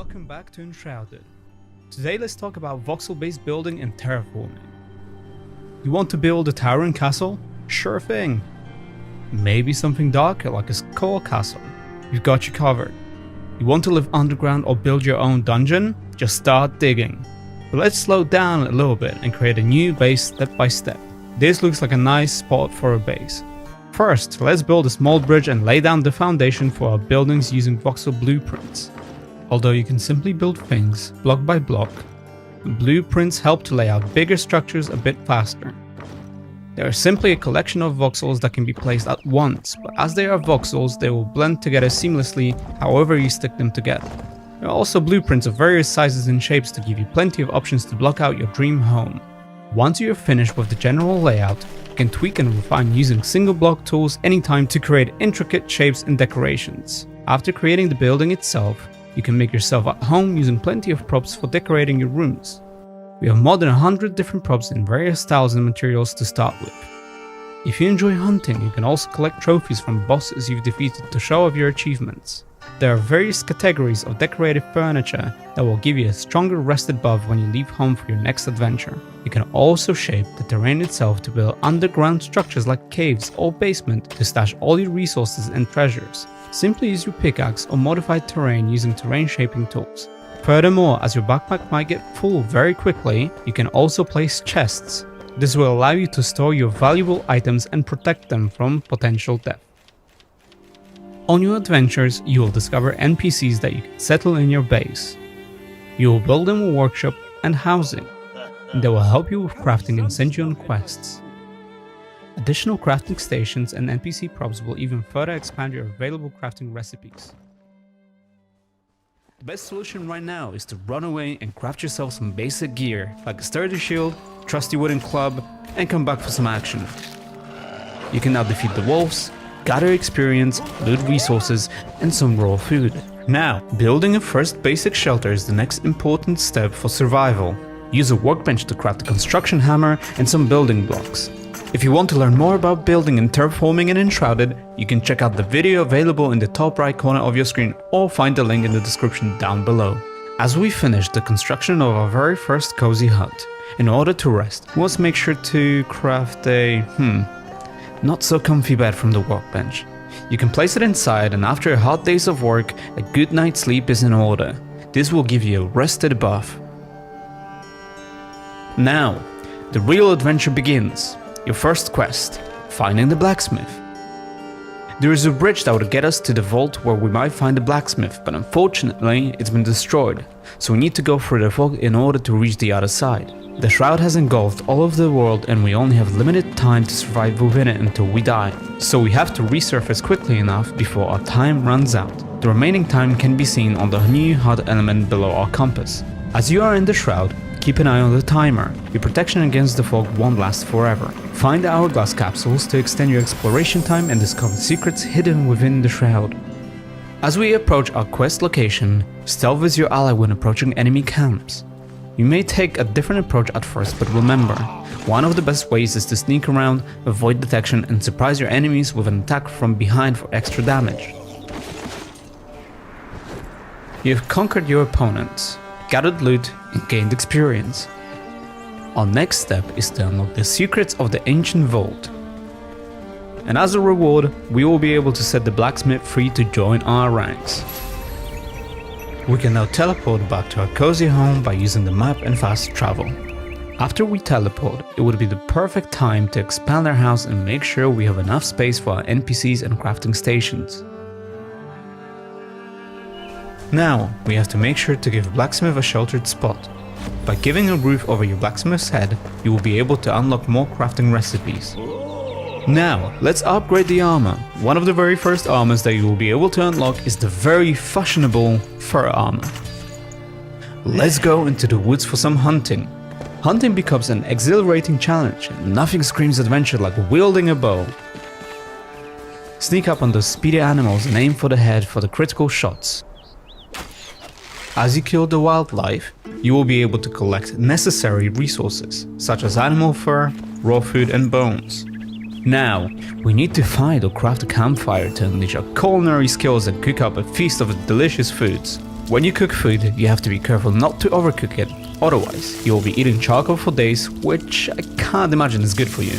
welcome back to Enshrouded. Today let's talk about voxel-based building and terraforming. You want to build a towering castle? Sure thing. Maybe something darker like a skull castle? We've got you covered. You want to live underground or build your own dungeon? Just start digging. But let's slow down a little bit and create a new base step by step. This looks like a nice spot for a base. First, let's build a small bridge and lay down the foundation for our buildings using voxel blueprints. Although you can simply build things block by block, blueprints help to lay out bigger structures a bit faster. They are simply a collection of voxels that can be placed at once, but as they are voxels, they will blend together seamlessly however you stick them together. There are also blueprints of various sizes and shapes to give you plenty of options to block out your dream home. Once you are finished with the general layout, you can tweak and refine using single block tools anytime to create intricate shapes and decorations. After creating the building itself, you can make yourself at home using plenty of props for decorating your rooms. We have more than 100 different props in various styles and materials to start with. If you enjoy hunting, you can also collect trophies from bosses you've defeated to show off your achievements. There are various categories of decorated furniture that will give you a stronger rested buff when you leave home for your next adventure. You can also shape the terrain itself to build underground structures like caves or basement to stash all your resources and treasures. Simply use your pickaxe or modified terrain using terrain shaping tools. Furthermore, as your backpack might get full very quickly, you can also place chests. This will allow you to store your valuable items and protect them from potential death. On your adventures, you will discover NPCs that you can settle in your base. You will build them a workshop and housing, and they will help you with crafting and send you on quests. Additional crafting stations and NPC props will even further expand your available crafting recipes. The best solution right now is to run away and craft yourself some basic gear like a sturdy shield, trusty wooden club, and come back for some action. You can now defeat the wolves, gather experience, loot resources, and some raw food. Now, building a first basic shelter is the next important step for survival. Use a workbench to craft a construction hammer and some building blocks. If you want to learn more about building and terraforming in Enshrouded, you can check out the video available in the top right corner of your screen or find the link in the description down below. As we finish the construction of our very first cozy hut, in order to rest, we must make sure to craft a not so comfy bed from the workbench. You can place it inside, and after a hard days of work, a good night's sleep is in order. This will give you a rested buff. Now, the real adventure begins. Your first quest, finding the blacksmith. There is a bridge that would get us to the vault where we might find the blacksmith, but unfortunately it's been destroyed, so we need to go through the vault in order to reach the other side. The Shroud has engulfed all of the world and we only have limited time to survive within it until we die, so we have to resurface quickly enough before our time runs out. The remaining time can be seen on the new HUD element below our compass. As you are in the Shroud, keep an eye on the timer. Your protection against the fog won't last forever. Find the hourglass capsules to extend your exploration time and discover secrets hidden within the Shroud. As we approach our quest location, stealth is your ally when approaching enemy camps. You may take a different approach at first, but remember, one of the best ways is to sneak around, avoid detection, and surprise your enemies with an attack from behind for extra damage. You have conquered your opponents, gathered loot, and gained experience. Our next step is to unlock the secrets of the ancient vault. And as a reward, we will be able to set the blacksmith free to join our ranks. We can now teleport back to our cozy home by using the map and fast travel. After we teleport, it would be the perfect time to expand our house and make sure we have enough space for our NPCs and crafting stations. Now, we have to make sure to give blacksmith a sheltered spot. By giving a roof over your blacksmith's head, you will be able to unlock more crafting recipes. Now, let's upgrade the armor. One of the very first armors that you will be able to unlock is the very fashionable fur armor. Let's go into the woods for some hunting. Hunting becomes an exhilarating challenge, and nothing screams adventure like wielding a bow. Sneak up on those speedy animals and aim for the head for the critical shots. As you kill the wildlife, you will be able to collect necessary resources, such as animal fur, raw food, and bones. Now, we need to find or craft a campfire to unleash our culinary skills and cook up a feast of delicious foods. When you cook food, you have to be careful not to overcook it, otherwise you will be eating charcoal for days, which I can't imagine is good for you.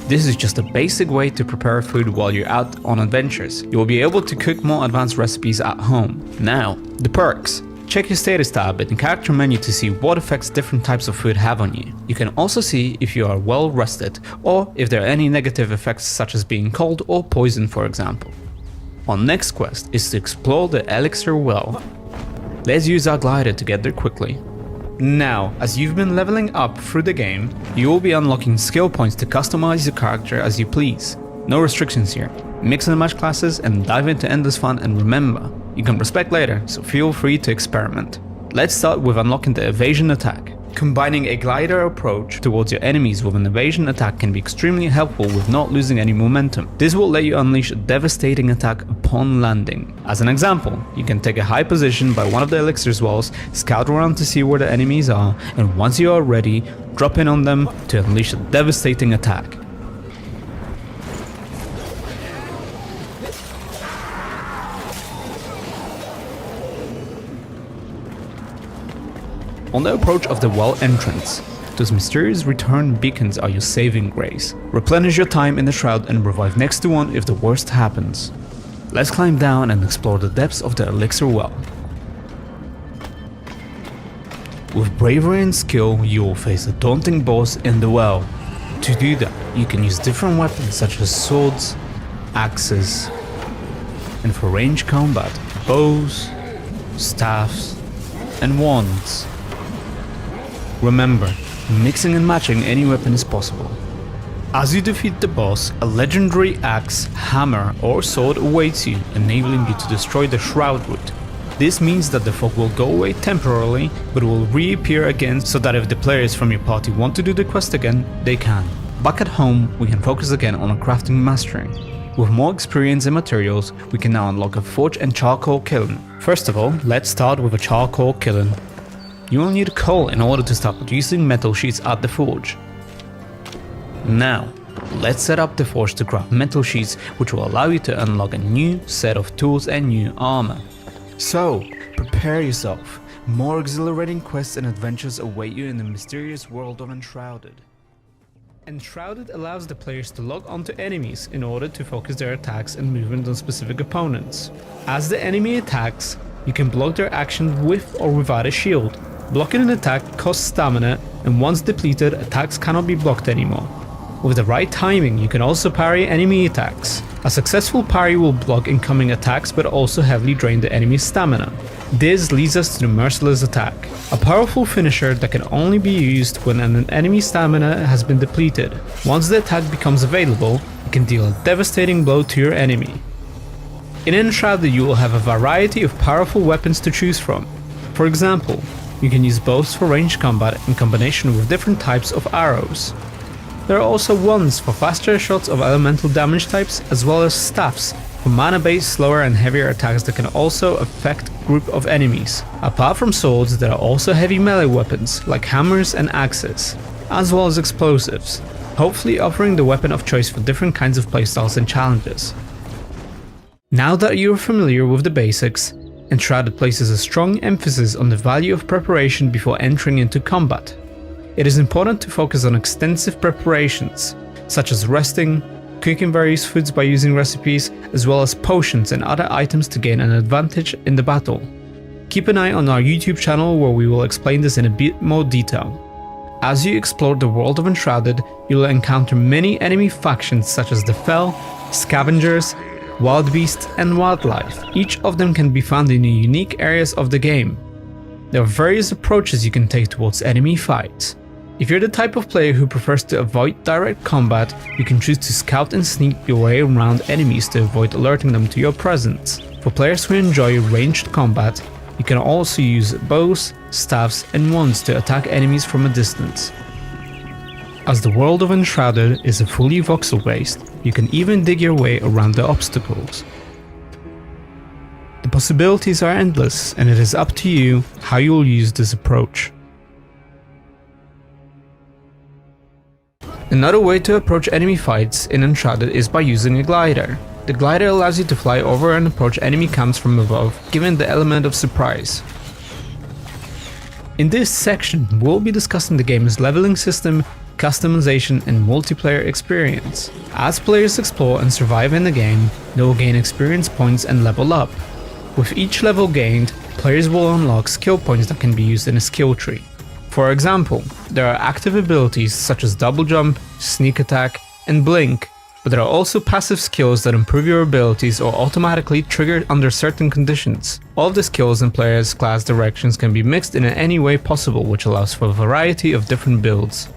This is just a basic way to prepare food while you're out on adventures. You will be able to cook more advanced recipes at home. Now, the perks. Check your status tab in the character menu to see what effects different types of food have on you. You can also see if you are well rested, or if there are any negative effects such as being cold or poisoned, for example. Our next quest is to explore the Elixir Well. Let's use our glider to get there quickly. Now, as you've been leveling up through the game, you will be unlocking skill points to customize your character as you please. No restrictions here. Mix and match classes and dive into endless fun, and remember, you can respec later, so feel free to experiment. Let's start with unlocking the evasion attack. Combining a glider approach towards your enemies with an evasion attack can be extremely helpful with not losing any momentum. This will let you unleash a devastating attack upon landing. As an example, you can take a high position by one of the elixir's walls, scout around to see where the enemies are, and once you are ready, drop in on them to unleash a devastating attack. On the approach of the well entrance, those mysterious return beacons are your saving grace. Replenish your time in the Shroud and revive next to one if the worst happens. Let's climb down and explore the depths of the Elixir Well. With bravery and skill, you will face a daunting boss in the well. To do that, you can use different weapons such as swords, axes, and for range combat, bows, staffs, and wands. Remember, mixing and matching any weapon is possible. As you defeat the boss, a legendary axe, hammer or sword awaits you, enabling you to destroy the Shroud root. This means that the fog will go away temporarily, but will reappear again so that if the players from your party want to do the quest again, they can. Back at home, we can focus again on our crafting mastering. With more experience and materials, we can now unlock a forge and charcoal kiln. First of all, let's start with a charcoal kiln. You will need coal in order to start producing metal sheets at the forge. Now, let's set up the forge to craft metal sheets, which will allow you to unlock a new set of tools and new armor. So, prepare yourself. More exhilarating quests and adventures await you in the mysterious world of Enshrouded. Enshrouded allows the players to lock onto enemies in order to focus their attacks and movement on specific opponents. As the enemy attacks, you can block their action with or without a shield. Blocking an attack costs stamina, and once depleted, attacks cannot be blocked anymore. With the right timing, you can also parry enemy attacks. A successful parry will block incoming attacks but also heavily drain the enemy's stamina. This leads us to the merciless attack, a powerful finisher that can only be used when an enemy's stamina has been depleted. Once the attack becomes available, it can deal a devastating blow to your enemy. In Enshrouded, you will have a variety of powerful weapons to choose from. For example, you can use bows for ranged combat in combination with different types of arrows. There are also wands for faster shots of elemental damage types, as well as staffs for mana-based slower and heavier attacks that can also affect a group of enemies. Apart from swords, there are also heavy melee weapons like hammers and axes, as well as explosives, hopefully offering the weapon of choice for different kinds of playstyles and challenges. Now that you are familiar with the basics, Enshrouded places a strong emphasis on the value of preparation before entering into combat. It is important to focus on extensive preparations, such as resting, cooking various foods by using recipes, as well as potions and other items to gain an advantage in the battle. Keep an eye on our YouTube channel where we will explain this in a bit more detail. As you explore the world of Enshrouded, you will encounter many enemy factions such as the Fel, Scavengers, wild beasts and wildlife. Each of them can be found in the unique areas of the game. There are various approaches you can take towards enemy fights. If you're the type of player who prefers to avoid direct combat, you can choose to scout and sneak your way around enemies to avoid alerting them to your presence. For players who enjoy ranged combat, you can also use bows, staffs and wands to attack enemies from a distance. As the world of Enshrouded is a fully voxel-based, you can even dig your way around the obstacles. The possibilities are endless, and it is up to you how you will use this approach. Another way to approach enemy fights in Enshrouded is by using a glider. The glider allows you to fly over and approach enemy camps from above, giving the element of surprise. In this section, we'll be discussing the game's leveling system, customization, and multiplayer experience. As players explore and survive in the game, they will gain experience points and level up. With each level gained, players will unlock skill points that can be used in a skill tree. For example, there are active abilities such as double jump, sneak attack, and blink, but there are also passive skills that improve your abilities or automatically trigger under certain conditions. All of the skills and players' class directions can be mixed in any way possible, which allows for a variety of different builds.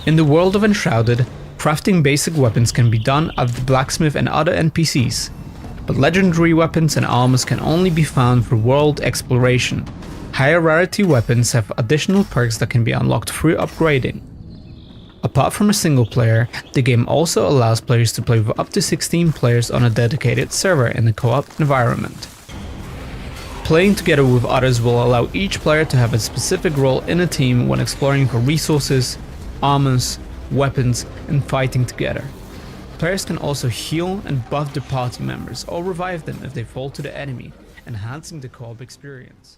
In the world of Enshrouded, crafting basic weapons can be done at the blacksmith and other NPCs, but legendary weapons and armors can only be found through world exploration. Higher rarity weapons have additional perks that can be unlocked through upgrading. Apart from a single player, the game also allows players to play with up to 16 players on a dedicated server in a co-op environment. Playing together with others will allow each player to have a specific role in a team when exploring for resources, armors, weapons, and fighting together. Players can also heal and buff their party members or revive them if they fall to the enemy, enhancing the co-op experience.